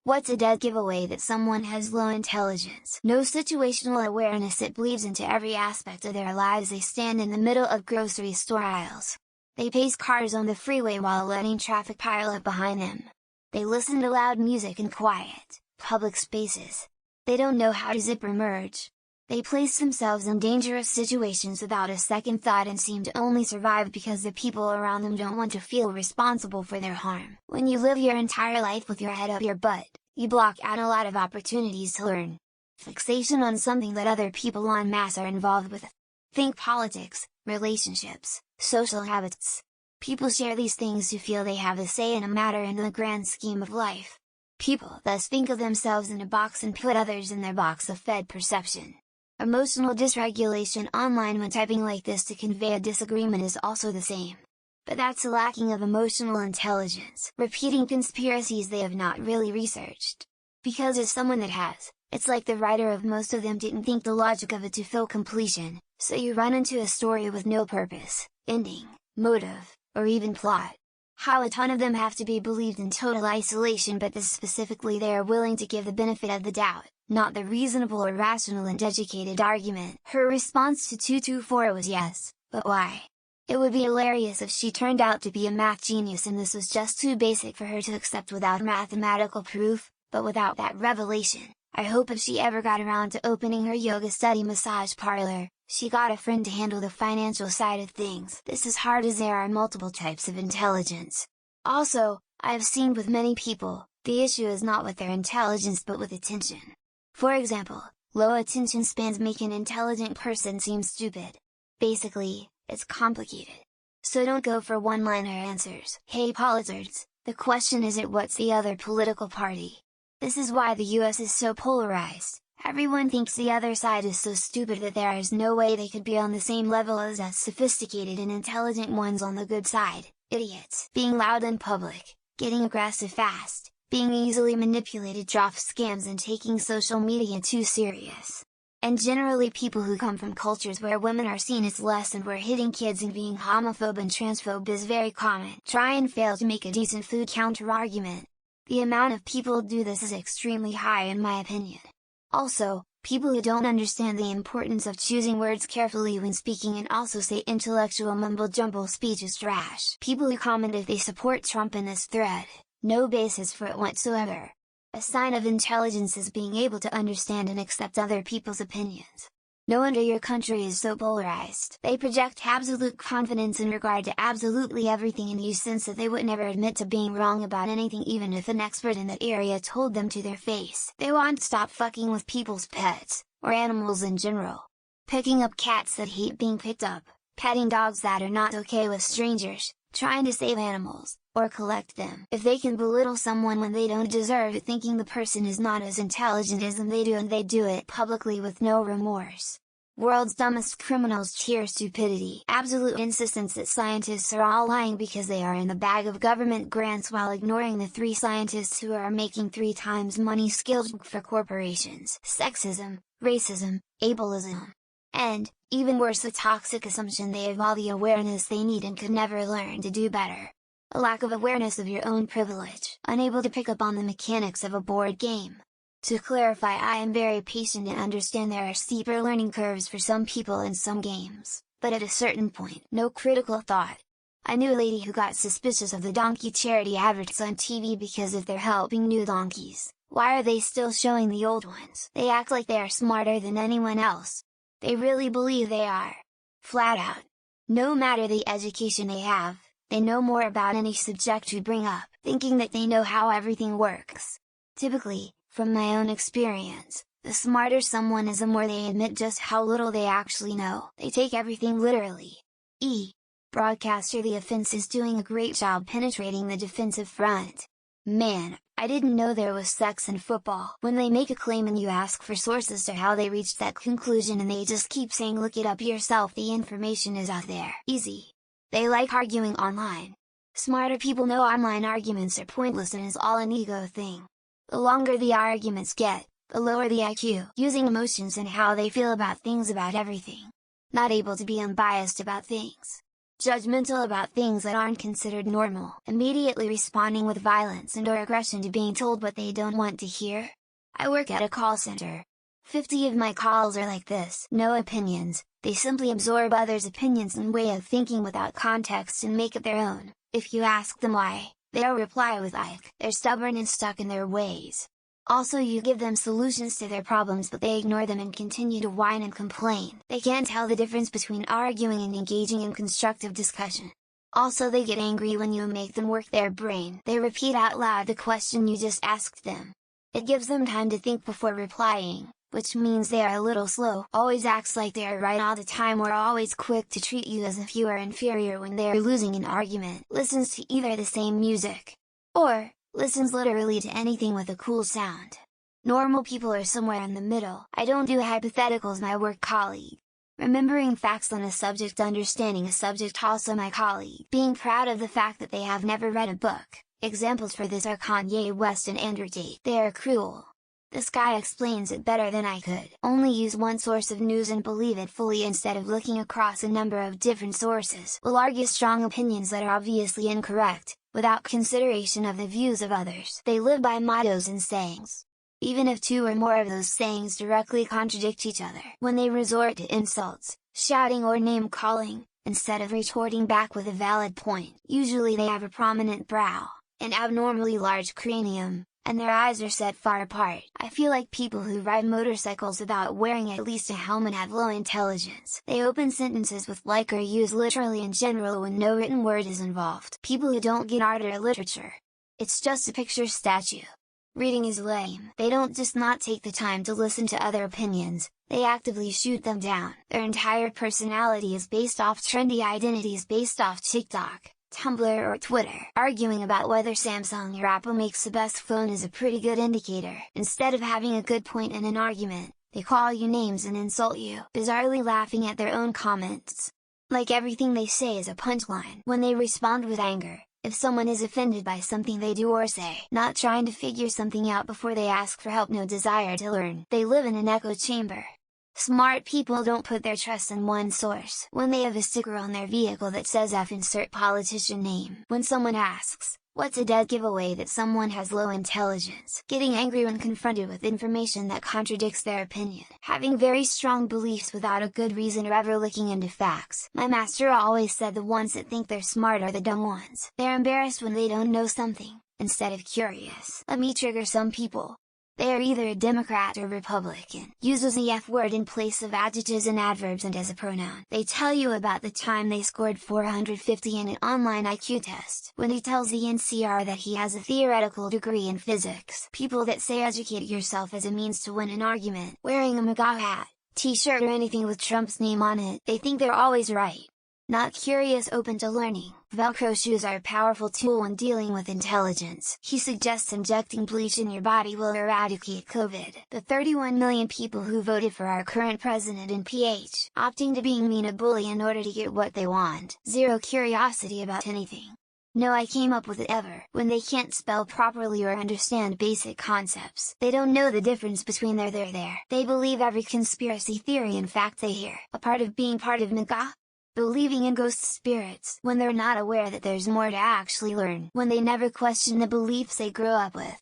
What's a dead giveaway that someone has low intelligence? No situational awareness. It bleeds into every aspect of their lives. They stand in the middle of grocery store aisles. They pace cars on the freeway while letting traffic pile up behind them. They listen to loud music in quiet, public spaces. They don't know how to zip or merge. They place themselves in dangerous situations without a second thought and seem to only survive because the people around them don't want to feel responsible for their harm. When you live your entire life with your head up your butt, you block out a lot of opportunities to learn. Fixation on something that other people en masse are involved with. Think politics, relationships, social habits. People share these things to feel they have a say in a matter in the grand scheme of life. People thus think of themselves in a box and put others in their box of fed perception. Emotional dysregulation online when typing like this to convey a disagreement is also the same. But that's a lacking of emotional intelligence. Repeating conspiracies they have not really researched. Because as someone that has, it's like the writer of most of them didn't think the logic of it to fill completion, so you run into a story with no purpose, ending, motive, or even plot. How a ton of them have to be believed in total isolation, but this specifically they are willing to give the benefit of the doubt, not the reasonable or rational and educated argument. Her response to 224 was yes, but why? It would be hilarious if she turned out to be a math genius and this was just too basic for her to accept without mathematical proof, but without that revelation, I hope if she ever got around to opening her yoga study massage parlor, she got a friend to handle the financial side of things. This is hard as there are multiple types of intelligence. Also, I have seen with many people, the issue is not with their intelligence but with attention. For example, low attention spans make an intelligent person seem stupid. Basically, it's complicated. So don't go for one-liner answers. Hey Politzards, the question isn't what's the other political party. This is why the US is so polarized. Everyone thinks the other side is so stupid that there is no way they could be on the same level as us sophisticated and intelligent ones on the good side. Idiots. Being loud in public, getting aggressive fast, being easily manipulated, drop scams and taking social media too serious. And generally people who come from cultures where women are seen as less and where hitting kids and being homophobe and transphobe is very common. Try and fail to make a decent food counter argument. The amount of people who do this is extremely high in my opinion. Also, people who don't understand the importance of choosing words carefully when speaking and also say intellectual mumble-jumble speech is trash. People who comment if they support Trump in this thread, no basis for it whatsoever. A sign of intelligence is being able to understand and accept other people's opinions. No wonder your country is so polarized. They project absolute confidence in regard to absolutely everything and you sense that they would never admit to being wrong about anything even if an expert in that area told them to their face. They won't stop fucking with people's pets, or animals in general. Picking up cats that hate being picked up, petting dogs that are not okay with strangers, trying to save animals, or collect them. If they can belittle someone when they don't deserve it, thinking the person is not as intelligent as them they do and they do it publicly with no remorse. World's dumbest criminals cheer stupidity. Absolute insistence that scientists are all lying because they are in the bag of government grants while ignoring the 3 scientists who are making 3 times money skilled for corporations. Sexism, racism, ableism. And, even worse, the toxic assumption they have all the awareness they need and could never learn to do better. A lack of awareness of your own privilege. Unable to pick up on the mechanics of a board game. To clarify, I am very patient and understand there are steeper learning curves for some people in some games, but at a certain point, no critical thought. I knew a lady who got suspicious of the donkey charity adverts on TV because if they're helping new donkeys, why are they still showing the old ones? They act like they are smarter than anyone else. They really believe they are. Flat out. No matter the education they have, they know more about any subject you bring up, thinking that they know how everything works. Typically, from my own experience, the smarter someone is the more they admit just how little they actually know. They take everything literally. Broadcaster, the offense is doing a great job penetrating the defensive front. Man, I didn't know there was sex in football. When they make a claim and you ask for sources to how they reached that conclusion and they just keep saying look it up yourself, the information is out there. Easy. They like arguing online. Smarter people know online arguments are pointless and is all an ego thing. The longer the arguments get, the lower the IQ. Using emotions and how they feel about things, about everything. Not able to be unbiased about things. judgmental about things that aren't considered normal, immediately responding with violence and or aggression to being told what they don't want to hear. I work at a call center. 50 of my calls are like this. No opinions, they simply absorb others' opinions and way of thinking without context and make it their own. If you ask them why, they'll reply with "Ike." They're stubborn and stuck in their ways. Also, you give them solutions to their problems but they ignore them and continue to whine and complain. They can't tell the difference between arguing and engaging in constructive discussion. Also, they get angry when you make them work their brain. They repeat out loud the question you just asked them. It gives them time to think before replying, which means they are a little slow. Always acts like they are right all the time or always quick to treat you as if you are inferior when they are losing an argument. Listens to either the same music, or listens literally to anything with a cool sound. Normal people are somewhere in the middle. I don't do hypotheticals, my work colleague. Remembering facts on a subject, understanding a subject, also my colleague. Being proud of the fact that they have never read a book. Examples for this are Kanye West and Andrew Tate. They are cruel. This guy explains it better than I could. Only use one source of news and believe it fully instead of looking across a number of different sources. Will argue strong opinions that are obviously incorrect, without consideration of the views of others. They live by mottos and sayings, even if two or more of those sayings directly contradict each other. When they resort to insults, shouting or name-calling, instead of retorting back with a valid point. Usually they have a prominent brow, an abnormally large cranium, and their eyes are set far apart. I feel like people who ride motorcycles without wearing at least a helmet have low intelligence. They open sentences with like or use literally in general when no written word is involved. People who don't get art or literature. It's just a picture statue. Reading is lame. They don't just not take the time to listen to other opinions, they actively shoot them down. Their entire personality is based off trendy identities based off TikTok, Tumblr or Twitter. Arguing about whether Samsung or Apple makes the best phone is a pretty good indicator. Instead of having a good point in an argument, they call you names and insult you, bizarrely laughing at their own comments. Like everything they say is a punchline. When they respond with anger, if someone is offended by something they do or say, not trying to figure something out before they ask for help, no desire to learn. They live in an echo chamber. Smart people don't put their trust in one source. When they have a sticker on their vehicle that says F insert politician name. When someone asks, what's a dead giveaway that someone has low intelligence. Getting angry when confronted with information that contradicts their opinion. Having very strong beliefs without a good reason or ever looking into facts. My master always said the ones that think they're smart are the dumb ones. They're embarrassed when they don't know something, instead of curious. Let me trigger some people. They are either a Democrat or Republican. Uses the F word in place of adjectives and adverbs and as a pronoun. They tell you about the time they scored 450 in an online IQ test, when he tells the NCR that he has a theoretical degree in physics. People that say educate yourself as a means to win an argument, wearing a MAGA hat, t-shirt or anything with Trump's name on it. They think they're always right. Not curious, open to learning. Velcro shoes are a powerful tool when dealing with intelligence. He suggests injecting bleach in your body will eradicate COVID. The 31 million people who voted for our current president and PH, opting to being mean a bully in order to get what they want. Zero curiosity about anything. No, I came up with it ever. When they can't spell properly or understand basic concepts. They don't know the difference between there. They believe every conspiracy theory and fact they hear. A part of being part of MAGA? Believing in ghost spirits when they're not aware that there's more to actually learn. When they never question the beliefs they grew up with.